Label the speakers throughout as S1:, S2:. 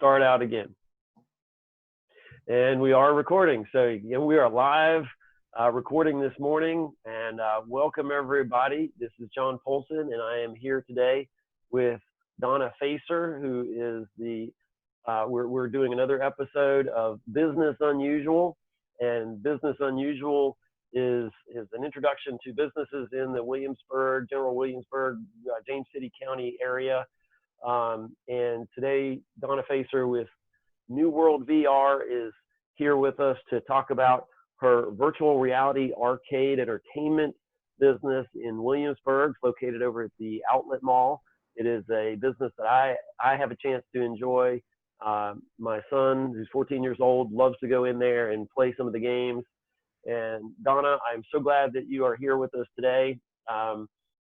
S1: start out again. And we are recording. So we are live recording this morning, and welcome everybody. This is John Polson, and I am here today with Donna Facer, who is we're doing another episode of Business Unusual. And Business Unusual is an introduction to businesses in the Williamsburg, General Williamsburg, James City County area. And today, Donna Facer with NewWorld-VR is here with us to talk about her virtual reality arcade entertainment business in Williamsburg, located over at the Outlet Mall. It is a business that I have a chance to enjoy. My son, who's 14 years old, loves to go in there and play some of the games. And Donna, I'm so glad that you are here with us today. And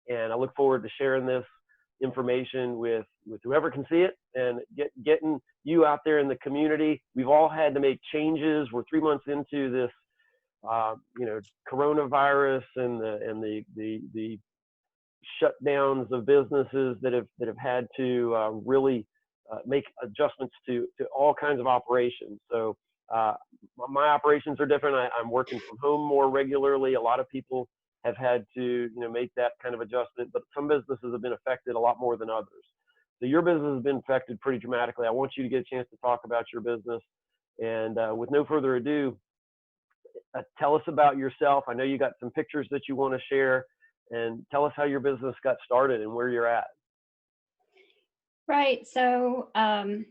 S1: I look forward to sharing this information with whoever can see it and getting you out there in the community. We've all had to make changes. We're 3 months into this, coronavirus and the shutdowns of businesses that have had to really make adjustments to all kinds of operations. So my operations are different. I'm working from home more regularly. A lot of people have had to make that kind of adjustment, but some businesses have been affected a lot more than others. So your business has been affected pretty dramatically. I want you to get a chance to talk about your business. And with no further ado, tell us about yourself. I know you got some pictures that you want to share, and tell us how your business got started and where you're at.
S2: Right. So I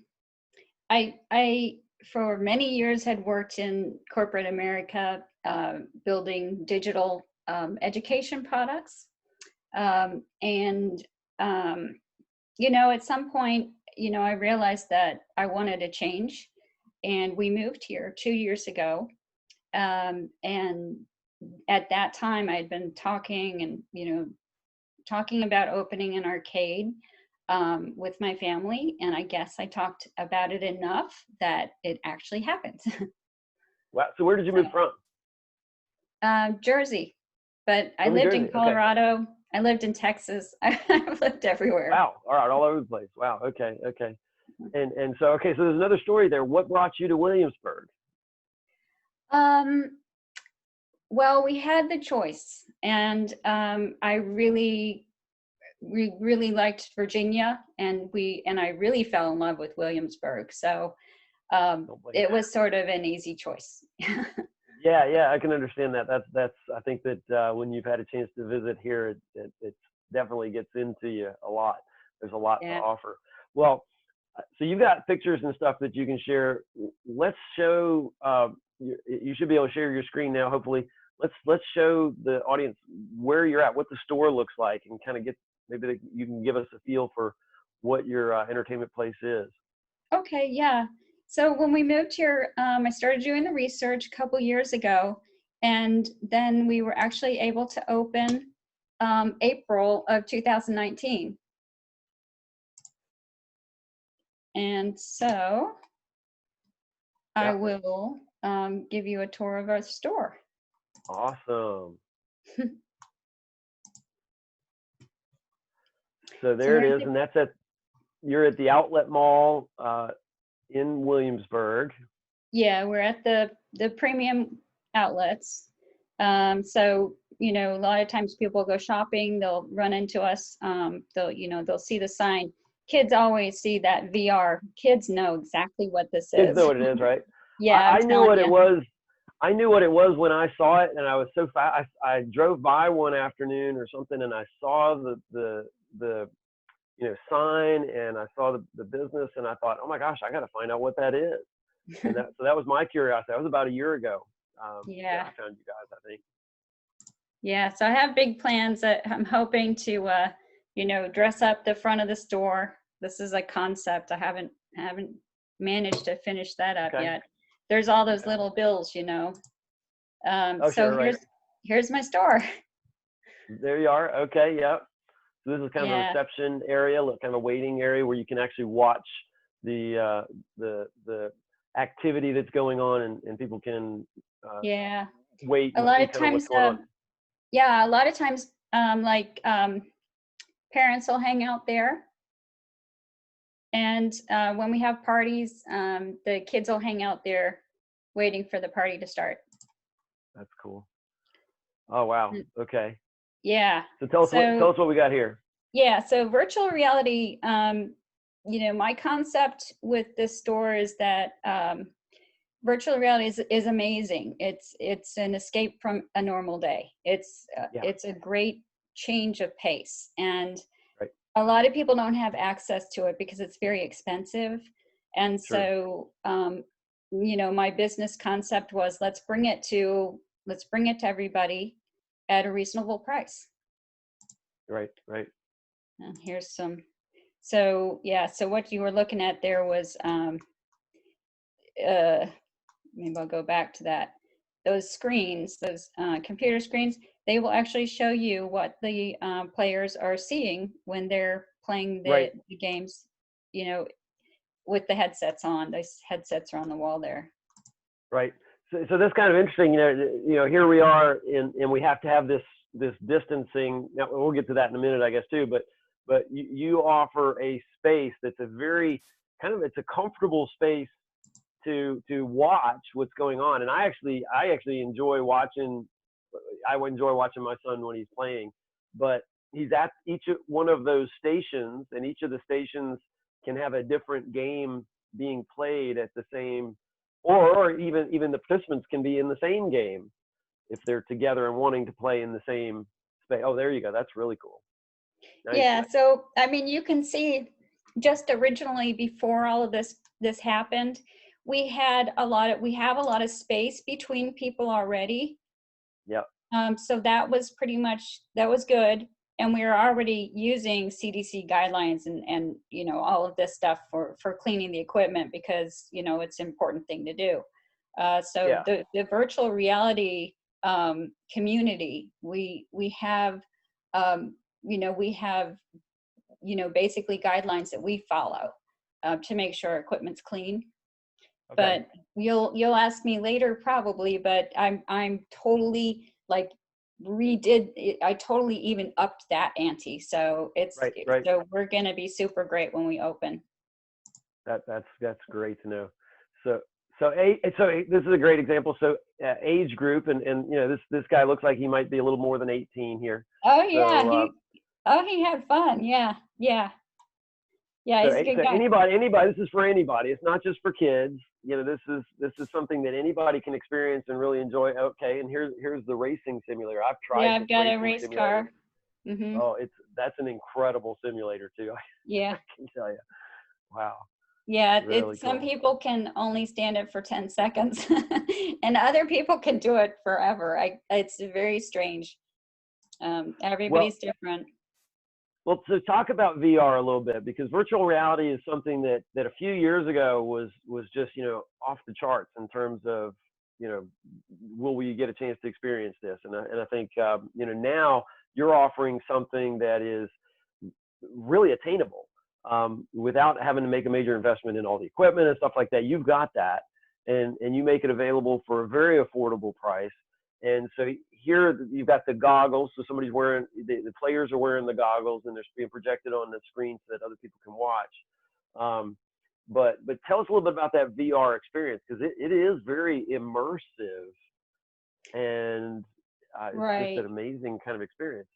S2: for many years had worked in corporate America, building digital education products. At some point, I realized that I wanted to change, and we moved here 2 years ago. And at that time I had been talking about opening an arcade with my family. And I guess I talked about it enough that it actually happened.
S1: Wow. So where did you move from?
S2: Jersey. But I lived in Colorado. Okay. I lived in Texas. I've lived everywhere.
S1: Wow. All right. All over the place. Wow. Okay. Okay. And so there's another story there. What brought you to Williamsburg?
S2: Well, we had the choice, and I really liked Virginia, and I really fell in love with Williamsburg. So it was sort of an easy choice.
S1: Yeah, I can understand that. That's I think that when you've had a chance to visit here, it definitely gets into you a lot. There's a lot to offer. Well, so you've got pictures and stuff that you can share. Let's show. You should be able to share your screen now. Hopefully, let's show the audience where you're at, what the store looks like, and kind of get you can give us a feel for what your entertainment place is.
S2: Okay. Yeah. So when we moved here, I started doing the research a couple years ago, and then we were actually able to open April of 2019. And so I will give you a tour of our store.
S1: Awesome. So there it is, and you're at the Outlet Mall in Williamsburg.
S2: Yeah, we're at the premium outlets. So a lot of times people go shopping, they'll run into us. They'll see the sign. Kids always see that VR. Kids know exactly what this is.
S1: Kids know what it is, right?
S2: Yeah,
S1: I knew what it was. I knew what it was when I saw it, and I was so fast. I drove by one afternoon or something, and I saw the sign, and I saw the business, and I thought, oh my gosh, I got to find out what that is. And so that was my curiosity. That was about a year ago. I found you guys, I think.
S2: Yeah, so I have big plans that I'm hoping to, dress up the front of the store. This is a concept. I haven't managed to finish that up yet. There's all those little bills, So here's my store.
S1: There you are. Okay. Yep. So this is kind of a reception area, kind of waiting area where you can actually watch the activity that's going on, and people can wait.
S2: A lot of times, parents will hang out there And when we have parties, the kids will hang out there waiting for the party to start.
S1: That's cool. Oh, wow. Okay.
S2: Yeah.
S1: So tell us what we got here.
S2: Yeah. So virtual reality, my concept with this store is that virtual reality is amazing. It's an escape from a normal day. It's a great change of pace, and
S1: right.
S2: a lot of people don't have access to it because it's very expensive. And so, my business concept was let's bring it to everybody at a reasonable price.
S1: Right.
S2: And here's some. So what you were looking at there was maybe I'll go back to that. Those screens, those computer screens, they will actually show you what the players are seeing when they're playing the games, with the headsets on. Those headsets are on the wall there.
S1: Right. So that's kind of interesting. Here we are, and we have to have this distancing. Now we'll get to that in a minute, I guess, too. But you offer a space that's it's a comfortable space to watch what's going on. And I actually enjoy watching. I enjoy watching my son when he's playing. But he's at each one of those stations, and each of the stations can have a different game being played at the same, or even the participants can be in the same game if they're together and wanting to play in the same space. Oh, there you go. That's really cool. Nice.
S2: Yeah. So, you can see just originally before all of this happened, we have a lot of space between people already.
S1: Yep.
S2: So that was good. And we were already using CDC guidelines and all of this stuff for cleaning the equipment because, it's an important thing to do. The virtual reality community, we have, basically guidelines that we follow to make sure our equipment's clean. Okay. But you'll ask me later probably, but I'm totally I totally even upped that ante. So so we're going to be super great when we open.
S1: That's great to know. So this is a great example. So age group, and this guy looks like he might be a little more than 18 here.
S2: Oh yeah, he had fun. Yeah. He's a good guy.
S1: Anybody. This is for anybody. It's not just for kids. This is something that anybody can experience and really enjoy. Okay, and here's the racing simulator. I've tried.
S2: Yeah, I've got a race car.
S1: Mm-hmm. Oh, that's an incredible simulator too.
S2: Yeah.
S1: I can tell you. Wow.
S2: Yeah, really some people can only stand it for 10 seconds, and other people can do it forever. It's very strange. Everybody's different.
S1: Well, to talk about VR a little bit, because virtual reality is something that a few years ago was just off the charts in terms of will we get a chance to experience this? And I think now you're offering something that is really attainable without having to make a major investment in all the equipment and stuff like that. You've got that, and you make it available for a very affordable price. And so here you've got the goggles. So somebody's wearing, the players are wearing the goggles, and they're being projected on the screen so that other people can watch. But tell us a little bit about that VR experience, because it is very immersive, and it's just an amazing kind of experience.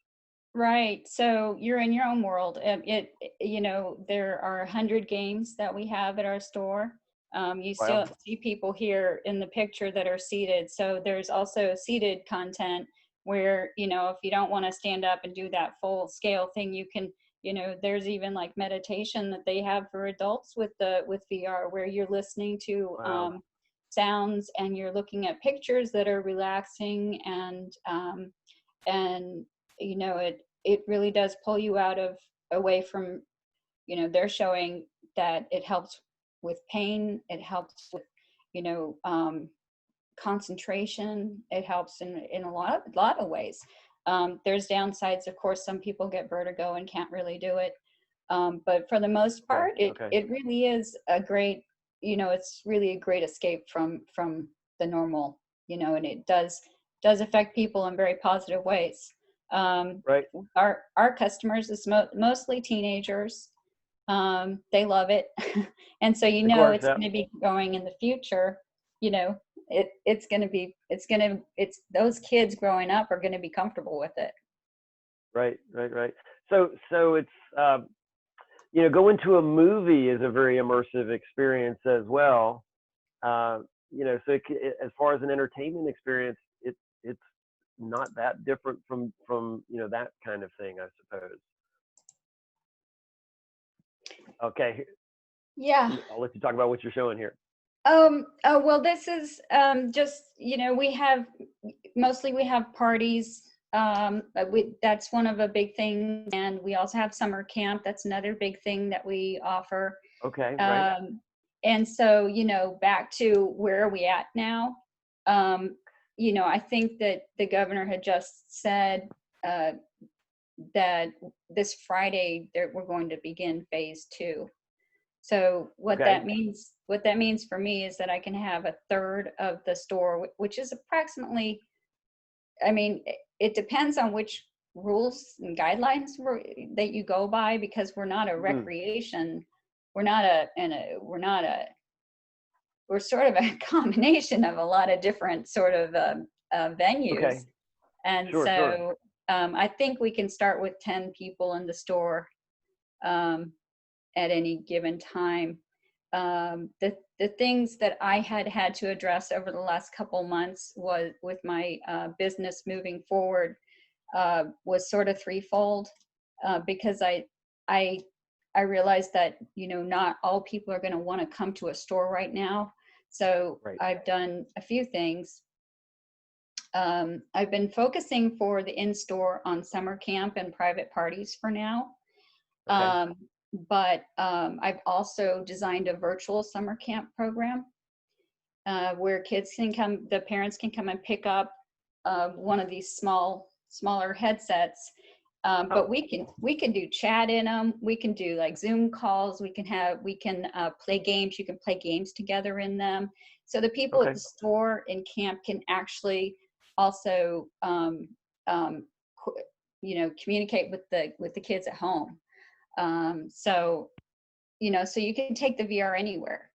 S2: Right. So you're in your own world. There are 100 games that we have at our store. You still see people here in the picture that are seated. So there's also seated content where, if you don't want to stand up and do that full scale thing, you can, there's even like meditation that they have for adults with VR, where you're listening to sounds and you're looking at pictures that are relaxing, and it really does pull you away from, they're showing that it helps with pain, it helps with, concentration, it helps in a lot of ways. There's downsides, of course. Some people get vertigo and can't really do it. But for the most part, it really is a great, it's really a great escape from the normal, and it does affect people in very positive ways. Our customers is mostly teenagers. They love it. And so,
S1: Of course,
S2: it's
S1: yeah.
S2: going to be going in the future, it's those kids growing up are going to be comfortable with it.
S1: Right. So it's, going to a movie is a very immersive experience as well. So as far as an entertainment experience, it's not that different from that kind of thing, I suppose. Okay,
S2: Yeah.
S1: I'll let you talk about what you're showing here.
S2: Well, this is just, we have parties. That's one of the big things. And we also have summer camp. That's another big thing that we offer.
S1: Okay, right.
S2: And so, back to where are we at now? I think that the governor had just said that this Friday we're going to begin phase 2. So what that means for me is that I can have a third of the store, which is approximately, it depends on which rules and guidelines that you go by, because we're not a recreation, we're sort of a combination of a lot of different sort of venues.
S1: Okay.
S2: And
S1: Sure.
S2: I think we can start with 10 people in the store at any given time. The things that I had to address over the last couple months was with my business moving forward was sort of threefold, because I realized that not all people are going to want to come to a store right now. So I've done a few things. I've been focusing for the in-store on summer camp and private parties for now.
S1: Okay.
S2: But I've also designed a virtual summer camp program where the parents can come and pick up one of these smaller headsets. But we can do chat in them. We can do like Zoom calls. We can play games. You can play games together in them. So the people at the store in camp can actually also, communicate with the kids at home. So you can take the VR anywhere.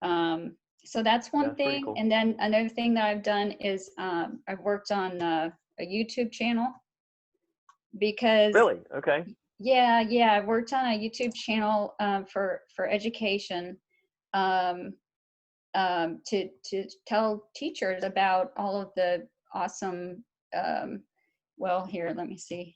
S2: So that's one thing.
S1: Cool.
S2: And then another thing that I've done is I've worked on a YouTube channel, because
S1: Really? Okay.
S2: Yeah, I worked on a YouTube channel for education, to tell teachers about all of the awesome. Well, here, let me see.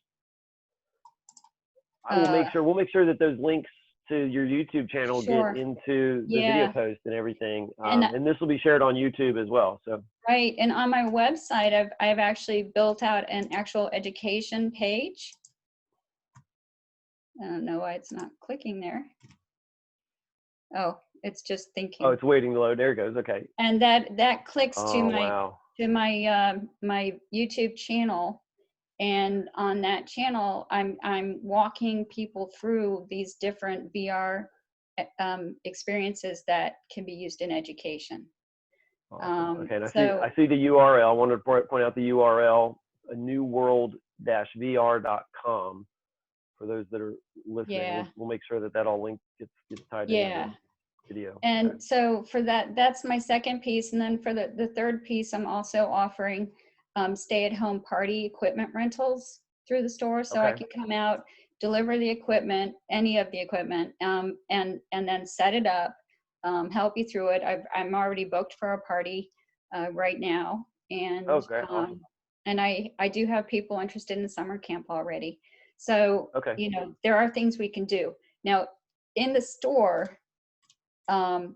S1: We'll make sure that those links to your YouTube channel get into the video post and everything. And this will be shared on YouTube as well. So
S2: right, and on my website, I've actually built out an actual education page. I don't know why it's not clicking there. Oh, it's just thinking.
S1: Oh, it's waiting to load. There it goes. Okay.
S2: And that clicks to
S1: my
S2: my YouTube channel, and on that channel, I'm walking people through these different VR experiences that can be used in education.
S1: Awesome. Okay, and I see the URL. I wanted to point out the URL, NewWorld-VR.com. For those that are listening, we'll make sure that all link gets tied into the video.
S2: And so for that's my second piece. And then for the third piece, I'm also offering stay-at-home party equipment rentals through the store. So I can come out, deliver the equipment, any of the equipment, and then set it up, help you through it. I'm already booked for a party right now. And
S1: awesome.
S2: And I do have people interested in the summer camp already. So, there are things we can do. Now, in the store, my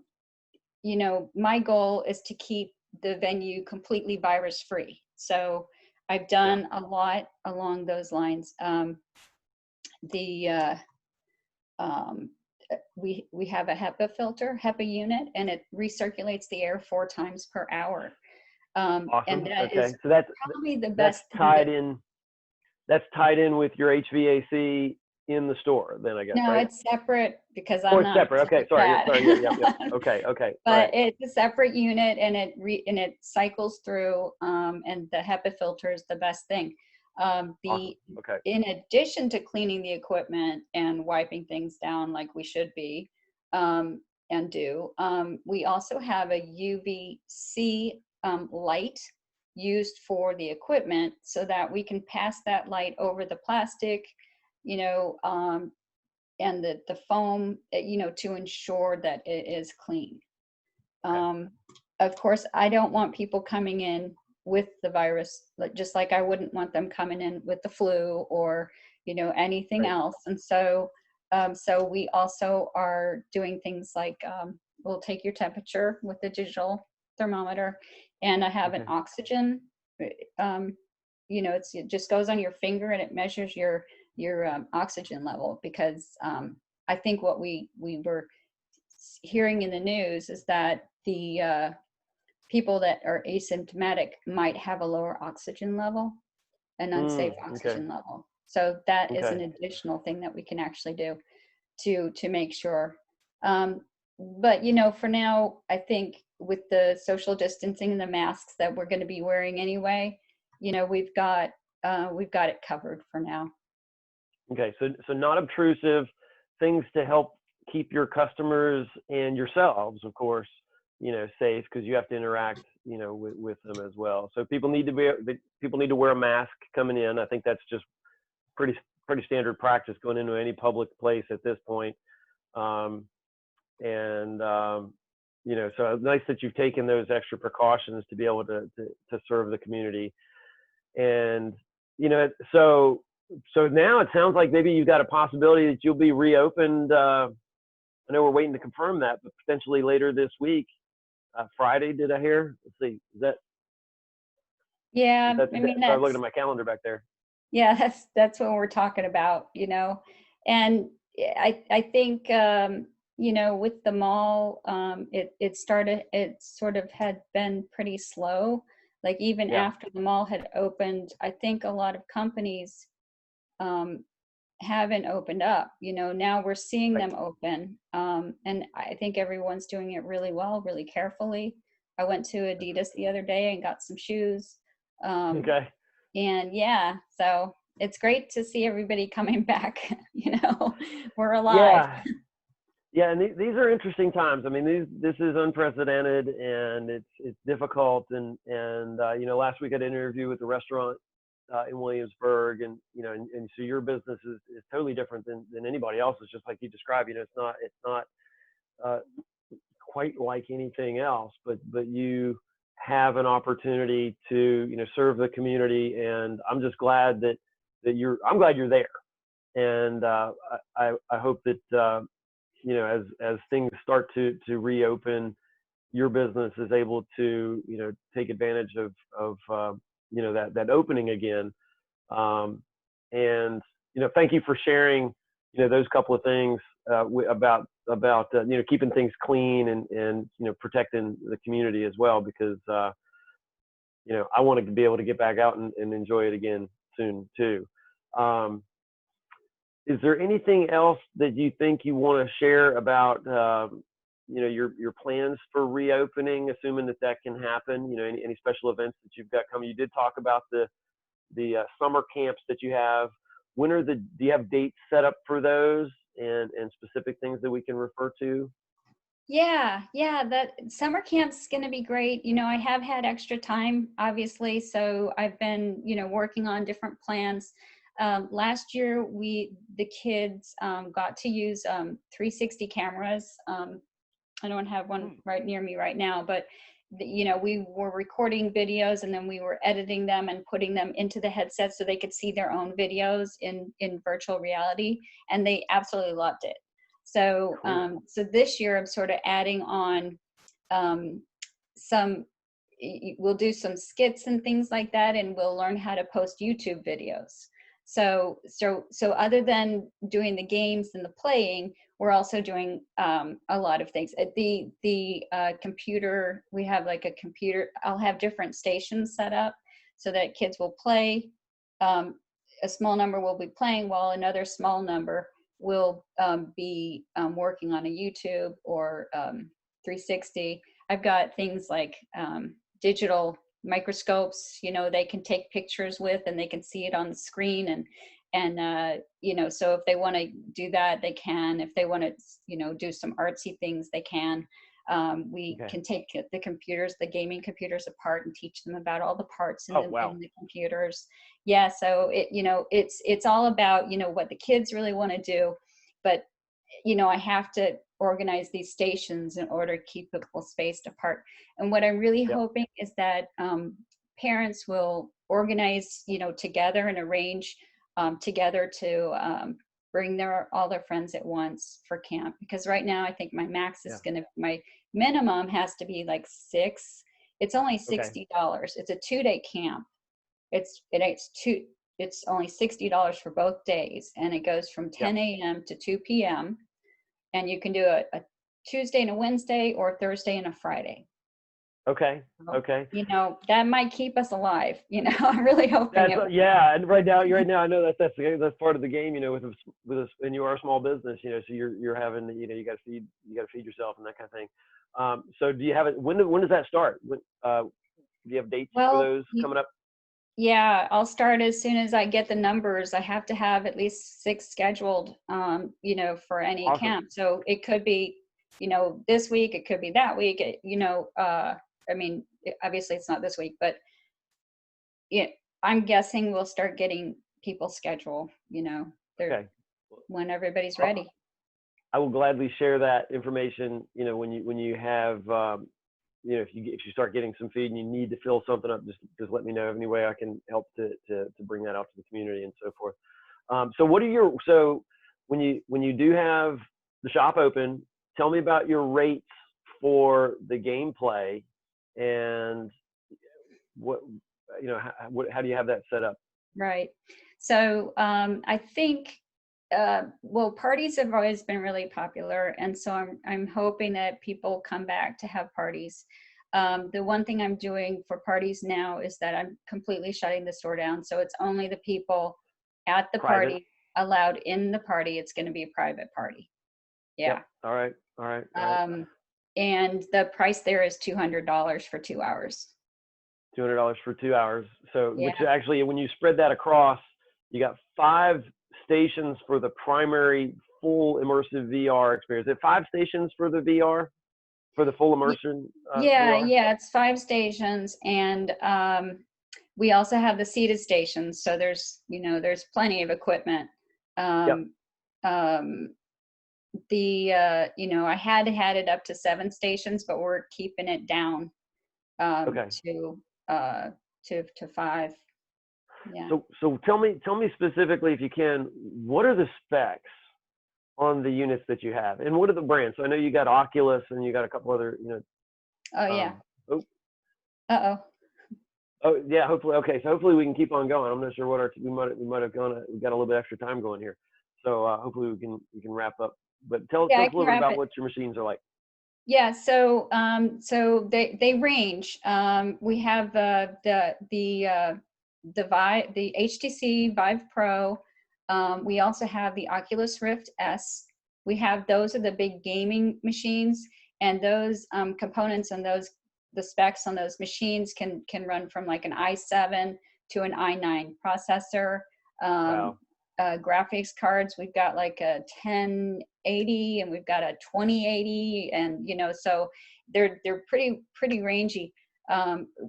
S2: goal is to keep the venue completely virus-free. So I've done a lot along those lines. We have a HEPA unit, and it recirculates the air 4 times per hour.
S1: Awesome.
S2: And that is
S1: so that's
S2: probably the best.
S1: That's tied in with your HVAC in the store, then I guess.
S2: No,
S1: right?
S2: It's separate because I'm not.
S1: Separate. Okay, sorry. Yeah. Okay.
S2: But it's a separate unit, and it cycles through, and the HEPA filter is the best thing.
S1: Awesome. Okay.
S2: In addition to cleaning the equipment and wiping things down like we should be, and do, we also have a UVC light used for the equipment so that we can pass that light over the plastic, and the foam, to ensure that it is clean.
S1: Okay.
S2: Of course, I don't want people coming in with the virus, just like I wouldn't want them coming in with the flu or, anything
S1: Right.
S2: else. And so, so we also are doing things like, we'll take your temperature with the digital thermometer, and I have an
S1: Okay.
S2: oxygen, it just goes on your finger and it measures your oxygen level, because I think what we were hearing in the news is that the people that are asymptomatic might have a lower oxygen level, an unsafe
S1: Okay.
S2: oxygen level. So that is
S1: Okay.
S2: an additional thing that we can actually do to make sure. But for now, I think with the social distancing and the masks that we're going to be wearing anyway, we've got it covered for now.
S1: Okay. So not obtrusive things to help keep your customers and yourselves, of course, safe, because you have to interact, with them as well. So people need to wear a mask coming in. I think that's just pretty standard practice going into any public place at this point. So nice that you've taken those extra precautions to be able to serve the community. And so now it sounds like maybe you've got a possibility that you'll be reopened. I know we're waiting to confirm that, but potentially later this week, Friday. Did I hear? Let's see.
S2: Yeah,
S1: Sorry, I'm looking at my calendar back there.
S2: yeah, that's what we're talking about, and I think, with the mall, it sort of had been pretty slow. Like even
S1: Yeah.
S2: after the mall had opened, I think a lot of companies haven't opened up. Now we're seeing
S1: Right.
S2: them open, and I think everyone's doing it really well, really carefully. I went to Adidas the other day and got some shoes. Um,
S1: Okay.
S2: and yeah, so it's great to see everybody coming back. We're alive.
S1: Yeah. Yeah, and these are interesting times. I mean, this is unprecedented, and it's difficult. And last week I had an interview with the restaurant in Williamsburg, and and so your business is totally different than anybody else's. Just like you described, it's not uh, quite like anything else, but you have an opportunity to serve the community, and I'm just glad I'm glad you're there, and I hope that as things start to reopen, your business is able to take advantage of that opening again. And thank you for sharing those couple of things about keeping things clean and protecting the community as well, because I want to be able to get back out and enjoy it again soon too. Is there anything else that you think you want to share about your plans for reopening, assuming that can happen? Any special events that you've got coming? You did talk about the summer camps that you have. Do you have dates set up for those, and specific things that we can refer to?
S2: Yeah, that summer camp's going to be great. I have had extra time, obviously, so I've been, working on different plans. Last year, the kids got to use 360 cameras. I don't have one right near me right now, but we were recording videos and then we were editing them and putting them into the headset so they could see their own videos in virtual reality, and they absolutely loved it. So, so this year I'm sort of adding on we'll do some skits and things like that, and we'll learn how to post YouTube videos. So other than doing the games and the playing, we're also doing a lot of things. At the computer, we have like a computer. I'll have different stations set up so that kids will play. A small number will be playing while another small number will be working on a YouTube or 360. I've got things like digital microscopes, they can take pictures with, and they can see it on the screen. And so if they want to do that, they can. If they want to, do some artsy things, they can. We
S1: Okay.
S2: can take the computers, the gaming computers apart and teach them about all the parts in
S1: Oh,
S2: the
S1: wow.
S2: in the computers. Yeah, so it's all about, what the kids really want to do, but I have to organize these stations in order to keep people spaced apart. And what I'm really
S1: Yep.
S2: hoping is that parents will organize, together and arrange together to bring all their friends at once for camp. Because right now, I think my max is my minimum has to be like 6. It's only $60. It's a 2-day camp. It's only $60 for both days, and it goes from 10 a.m. to 2 p.m. And you can do a Tuesday and a Wednesday, or a Thursday and a Friday.
S1: Okay.
S2: So,
S1: Okay.
S2: That might keep us alive. I'm really hoping.
S1: And right now, I know that's part of the game. And you are a small business. So you're having, you got to feed yourself and that kind of thing. So do you have it? When does that start? Do you have dates for those coming up?
S2: Yeah, I'll start as soon as I get the numbers. I have to have at least 6 scheduled, for any camp. So it could be, this week, it could be that week, obviously it's not this week, but I'm guessing we'll start getting people schedule, when everybody's ready.
S1: I will gladly share that information, when you have, if you start getting some feed and you need to fill something up, just let me know. Any way I can help to bring that out to the community and so forth. So when you do have the shop open, tell me about your rates for the gameplay, and how do you have that set up?
S2: Right. So I think parties have always been really popular, and so I'm hoping that people come back to have parties. The one thing I'm doing for parties now is that I'm completely shutting the store down, so it's only the people at the party allowed in the party. It's going to be a private party. Yeah.
S1: Yep. All right.
S2: And the price there is $200 for 2 hours.
S1: $200 for 2 hours. So, which actually, when you spread that across, you got 5 stations for the primary full immersive VR experience. Is it 5 stations for the VR, for the full immersion?
S2: VR? It's 5 stations, and we also have the seated stations. So there's plenty of equipment. I had it up to 7 stations, but we're keeping it down to 5. Yeah.
S1: So tell me specifically, if you can, what are the specs on the units that you have, and what are the brands? So I know you got Oculus and you got a couple other, Oh yeah, hopefully. Okay, so hopefully we can keep on going. I'm not sure what we might have gone. We got a little bit extra time going here, so hopefully we can wrap up. But tell us a little bit about what your machines are like.
S2: Yeah, so they range. We have the HTC Vive Pro. We also have the Oculus Rift S. Those are the big gaming machines, and those components and the specs on those machines can run from like an i7 to an i9 processor. Graphics cards, we've got like a 1080 and we've got a 2080, and so they're pretty rangy.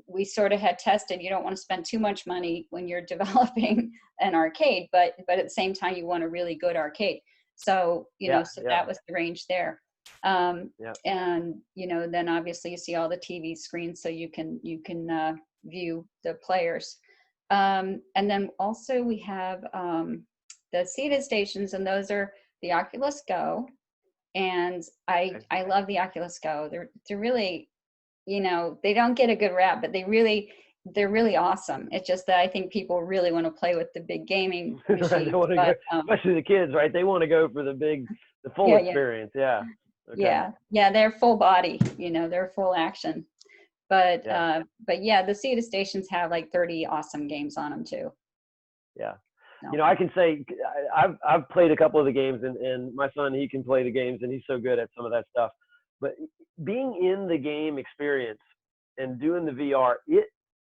S2: We sort of had tested, you don't want to spend too much money when you're developing an arcade, but at the same time you want a really good arcade. So that was the range there. And then obviously you see all the TV screens, so you can view the players. And then also we have the seated stations, and those are the Oculus Go. And I love the Oculus Go. They're really, they don't get a good rap, but they're really awesome. It's just that I think people really want to play with the big gaming machines.
S1: Especially the kids, right? They want to go for the full experience. Yeah. Okay.
S2: Yeah, they're full body, they're full action. But the seated stations have like 30 awesome games on them too.
S1: Yeah. I can say I've played a couple of the games, and my son, he can play the games, and he's so good at some of that stuff. But being in the game experience and doing the VR,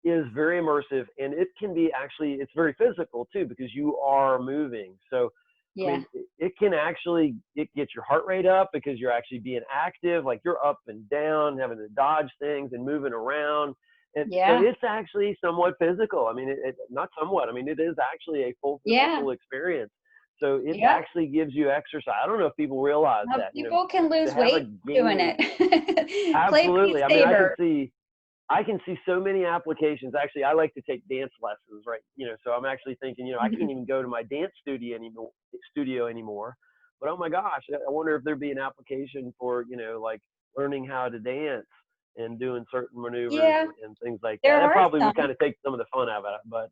S1: is very immersive, and it can be actually, it's very physical too, because you are moving. So I
S2: Yeah.
S1: mean, it can actually, it gets your heart rate up because you're actually being active, like you're up and down, having to dodge things and moving around. And so
S2: Yeah.
S1: it's actually somewhat physical. I mean, not somewhat, I mean, it is actually a full
S2: Yeah.
S1: physical experience. So it
S2: Yep.
S1: actually gives you exercise. I don't know if people realize
S2: Well,
S1: that,
S2: people can
S1: to
S2: lose
S1: have a
S2: weight doing
S1: game.
S2: it. Play Beat
S1: Absolutely. I mean,
S2: Saber.
S1: I can see so many applications. Actually, I like to take dance lessons, right? So I'm actually thinking, I can't even go to my dance studio anymore. But oh my gosh, I wonder if there'd be an application for, like learning how to dance and doing certain maneuvers
S2: Yeah,
S1: and things like that.
S2: there
S1: That
S2: are
S1: probably would
S2: some.
S1: kind of take some of the fun out of it, but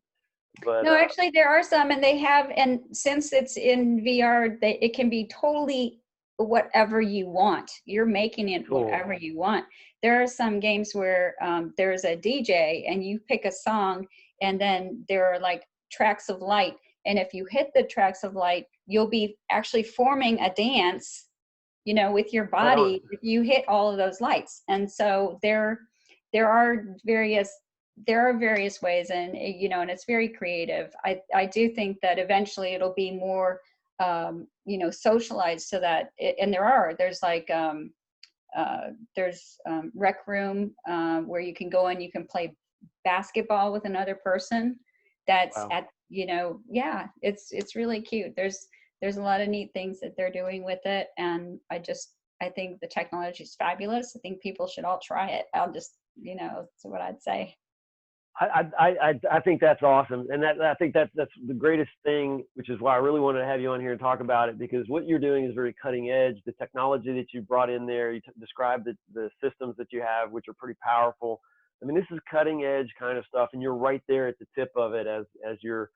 S2: No, actually, there are some, and they have, and since it's in VR, it can be totally whatever you want. You're making it
S1: cool.
S2: whatever you want. There are some games where there's a DJ, and you pick a song, and then there are like tracks of light, and if you hit the tracks of light, you'll be actually forming a dance, with your
S1: Right on.
S2: body if you hit all of those lights. And so there are various ways, and and it's very creative. I do think that eventually it'll be more socialized, so that and there's like rec room where you can go and you can play basketball with another person that's
S1: Wow.
S2: at yeah, it's really cute. There's a lot of neat things that they're doing with it, and I think the technology is fabulous. I think people should all try it. I'll just that's what I'd say.
S1: I think that's awesome, and I think that's the greatest thing, which is why I really wanted to have you on here and talk about it, because what you're doing is very cutting edge. The technology that you brought in there, you described the systems that you have, which are pretty powerful. I mean, this is cutting edge kind of stuff, and you're right there at the tip of it as you're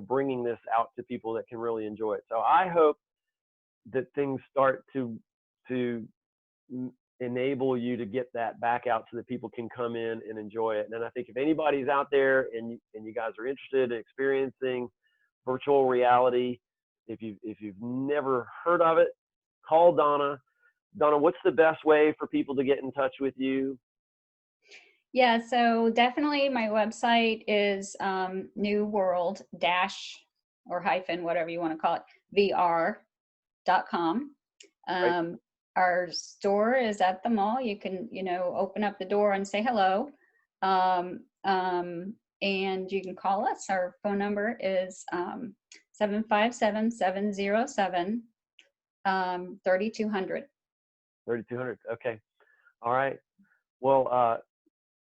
S1: bringing this out to people that can really enjoy it. So I hope that things start to enable you to get that back out so that people can come in and enjoy it. And I think if anybody's out there and you guys are interested in experiencing virtual reality, if you've never heard of it, call Donna. Donna, what's the best way for people to get in touch with you?
S2: Yeah, so definitely my website is NewWorld or hyphen, whatever you want to call it, VR.com.
S1: Right.
S2: Our store is at the mall. You can, open up the door and say hello. And you can call us. Our phone number is 757-707-3200.
S1: 3,200. Okay. All right. Well,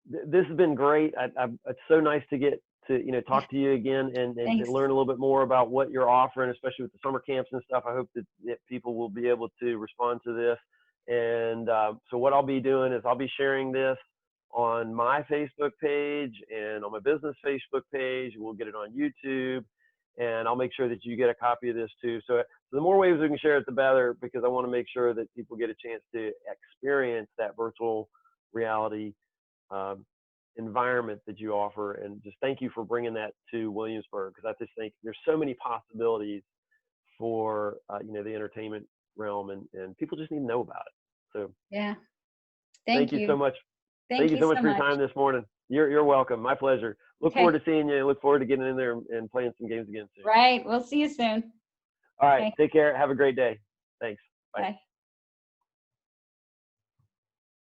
S1: this has been great. It's so nice to get to talk to you again and
S2: Thanks.
S1: to learn a little bit more about what you're offering, especially with the summer camps and stuff. I hope that people will be able to respond to this. And so what I'll be doing is I'll be sharing this on my Facebook page and on my business Facebook page. We'll get it on YouTube, and I'll make sure that you get a copy of this too. So the more ways we can share it, the better, because I want to make sure that people get a chance to experience that virtual reality environment that you offer. And just thank you for bringing that to Williamsburg, because I just think there's so many possibilities for the entertainment realm, and people just need to know about it. So
S2: Yeah.
S1: thank you so much. Thank you so much for your time this morning. You're welcome. My pleasure. Look forward to seeing you. Look forward to getting in there and playing some games again soon.
S2: Right. We'll see you soon.
S1: All right. Okay. Take care. Have a great day. Thanks. Bye.
S2: Bye.